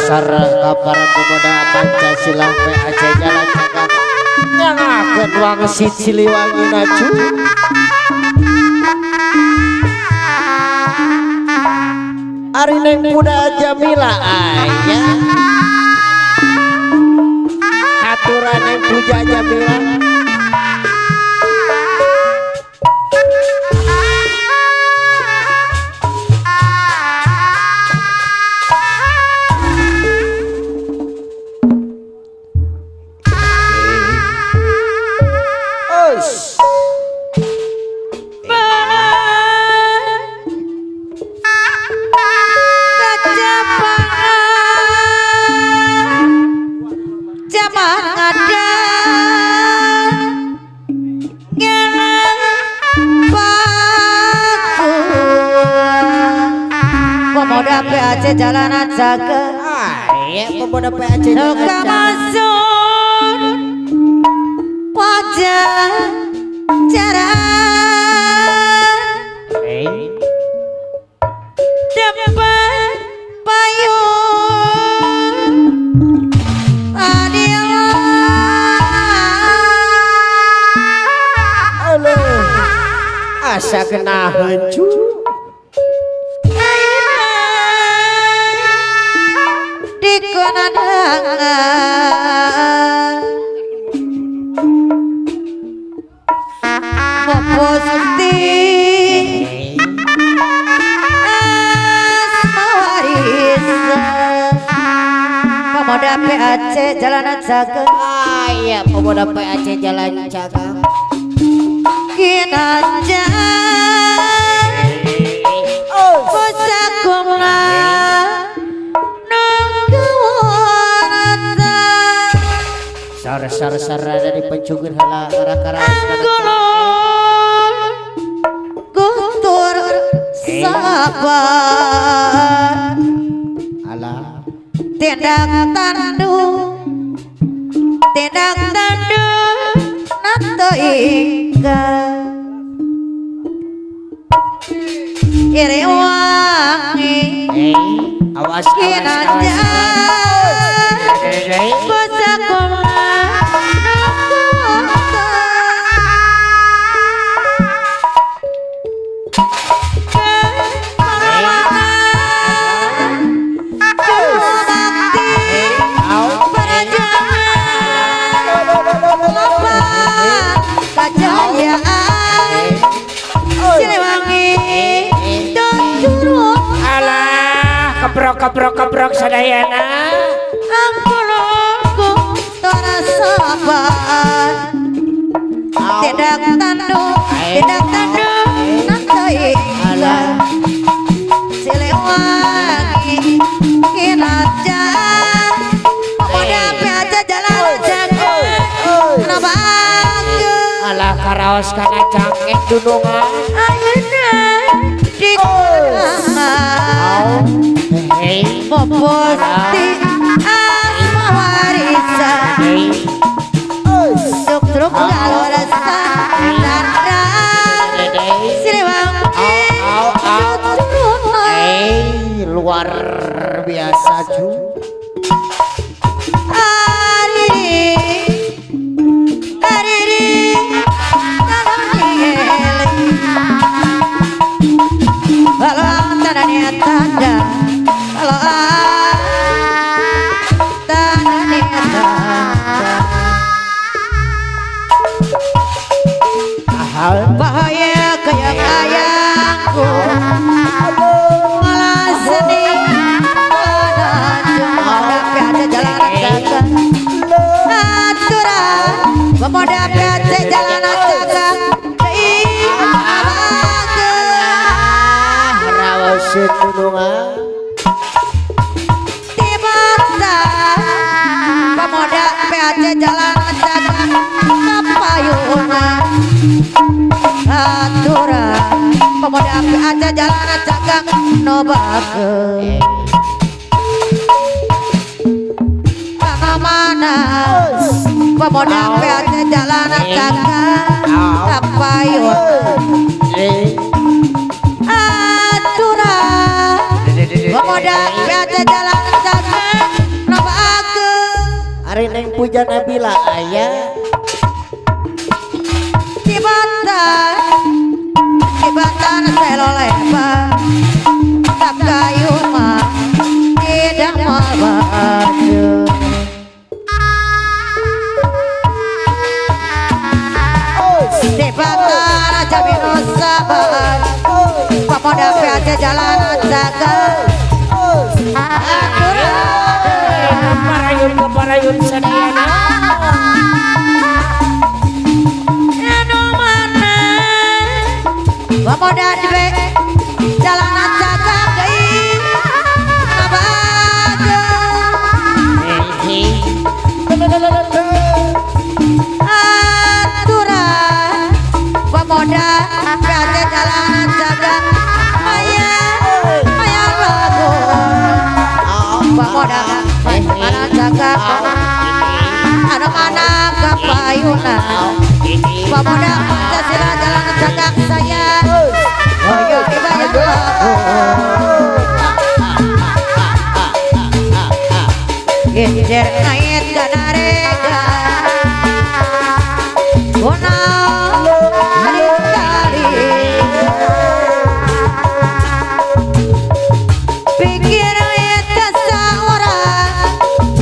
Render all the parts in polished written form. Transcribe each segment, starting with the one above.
Sara para pemuda Pancasila PAC Jalan Cakak nyangakeun wangsit Siliwangi naju ari neng muda Jamila aya aturan neng puja Jamila pemuda PAC Jalanan Jaga ya pemuda PAC Nuka masuk wajah jalan depan payung adil asa kena hencu pemuda PAC Jalanan Jaga ya pemuda PAC Jalan Cakak kinanja pusakumna Sara dari pencungur hala karas gutur sabar ala tindak tandu nato ika iri wangi awas kinanja pusakumna keprok sadayana aku nunggu tora sabar tidak tandu nanti ala Siliwangi kinaja pemuda PAC Jalanan Jaga kenapa ala karaos kana cangkeh dunungan ayeuna di Poposti asma warisan truk galur sandra Siliwangi luar biasa cu bahaya kayang-kayangku malah sedih PAC Jalanan Jaga aturan pemuda PAC Jalanan Jaga rawas tunungan tiba-tiba pemuda PAC Jalanan Jaga kapayungan aturan pemuda PAC Jalanan Jaga nobakeun mana pemuda PAC Jalanan Jaga kapayungan aturan pemuda PAC Jalanan Jaga Ari neng puja Nabila ayah Tibatan selo lebar tak kayu mah tidak mabaju Tibatan aja minus sabar pemuda aja jalan jaga Parayun sadiana pemuda dwe jalanan jaga deui ngabaga aturan pemuda aja jalanan jaga maya lagu pemuda jalanan jaga anak-anak kapayuna pemuda Pancasila jalan jaga saya ayo dibayar Ginjer ngait ganarega Gunau kali pikir itu seorang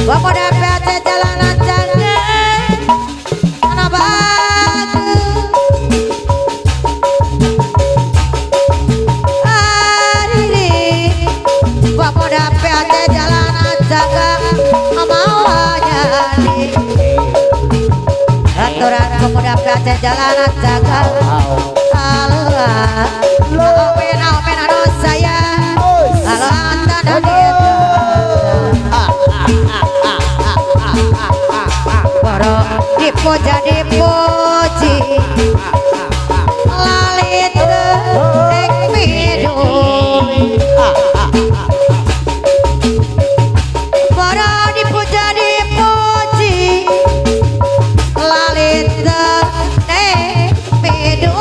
pemuda pete jalanan jaga anak bagus pemuda pete jalanan jaga amawanya aturan pemuda pete jalanan jaga Allah open anu saya kalau anta dan para dipuja dipuji lalit tek midul para dipuja dipuji lalit tek midul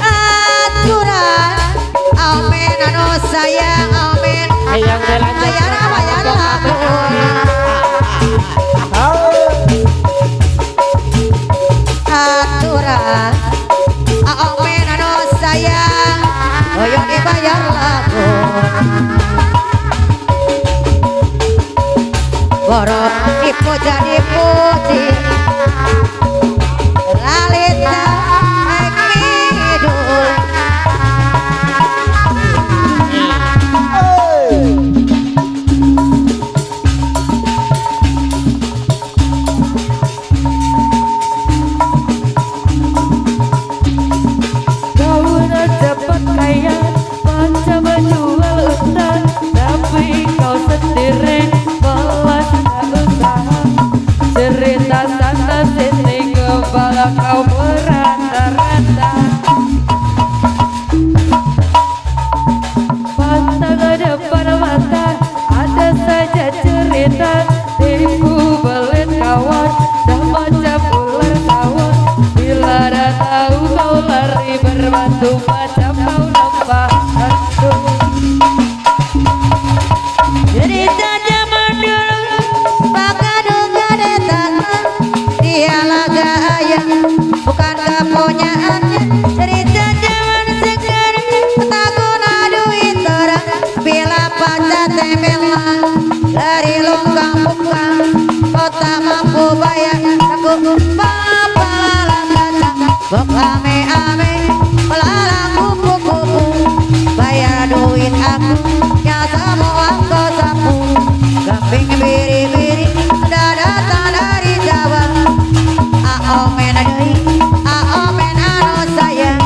aturan amin anu sayang amin ayang jalan bayar lagu aturan amin anu sayang hoyong dibayar lagu borok dipuja dipuji lalita ekidul Cepat kaya macam menjual utang tapi kau sendiri malas tak usaha cerita sana sini kepala kau merata-rata pantang ke depan mata ada saja cerita tipu belit kawan dah macam ular kawan bila dah tahu kau lari berbatu macam kau lembah hantu cerita zaman dulu pakaduga datang dia laga ayah bukan kepunyaannya cerita zaman sekarang takut aduin orang bila pacar temelan dari longgang bukan kau tak mampu bayar aku papa langkah bokame ame melalang kupu-kupu bayar duit aku nyata mau aku sapu gamping biri-biri sudah datang dari Jawa aomen adui aomen anu sayang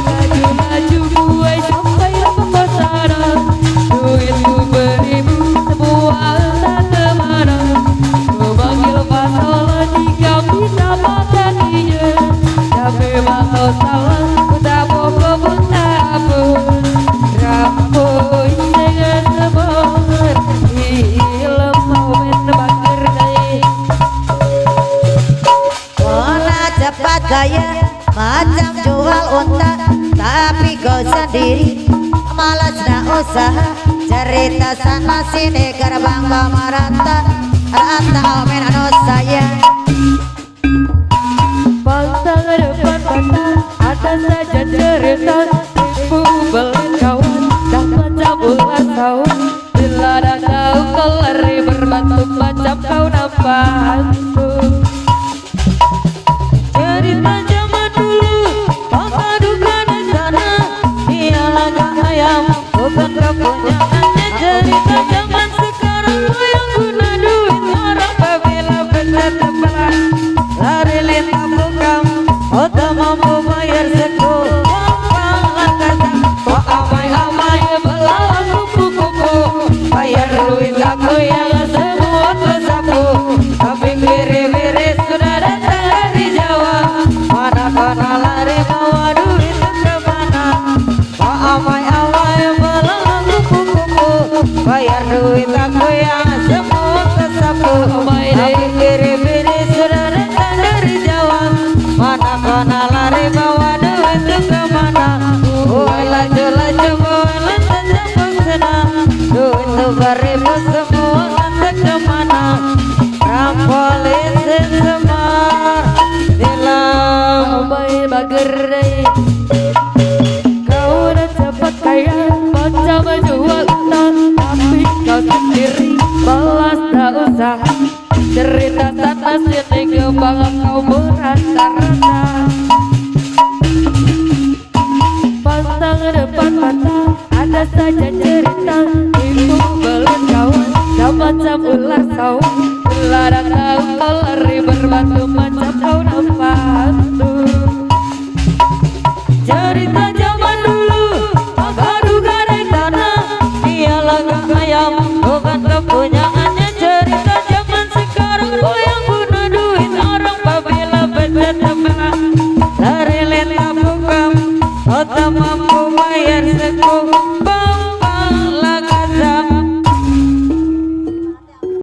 laju-laju gue sampai ke sana duitku beribu sebuah tak kemana memanggil pasola jika bisa makannya tapi cerita sana sini gerbang kamarata rata omen anu sayang. Pantang depan mata ada saja cerita tipu balik kawan dah macam ular sawah. Bila dah tahu kau lari berbatu macam kau nampak hantu. Cerita zaman dulu maka duka di sana dia lagak ayam bukan kepunyaannya. Cerita zaman sekarang yang guna duit orang apabila benar tepat lari lintah bukam otak mampu bayar sekuat pangkat kata kok amai-amai belalang kupu-kupu bayar duit aku yang semua tersapu. Tapi biri-biri sudah datang dari Jawa, mana kena lari bawa duit kemana. Kok amai-amai belalang kupu-kupu bayar duit aku yang semua tersapu. Tapi biri-biri sudah datang dari Jawa, mana kena lari bawa duit kemana. Woi laju-laju bawa lantai jambung senang, duit tuh beribu semua lantai kemana. Rampolisin Semar dilam bayi bagerai. Kau udah cepat kaya macam jual utang, tapi kau sendiri balas tak usah. Cerita sana sini kembang kau berata-rata. Pantang depan mata ada saja cerita tipu belit kawan dah macam ular sawah. Bila dah tahu kau lari berbatu macam kau nampak hantu. Cerita zaman dulu maka duga di tanah dia lagak ayam bukan kepunyaannya. Cerita zaman sekarang yang guna duit orang apabila benar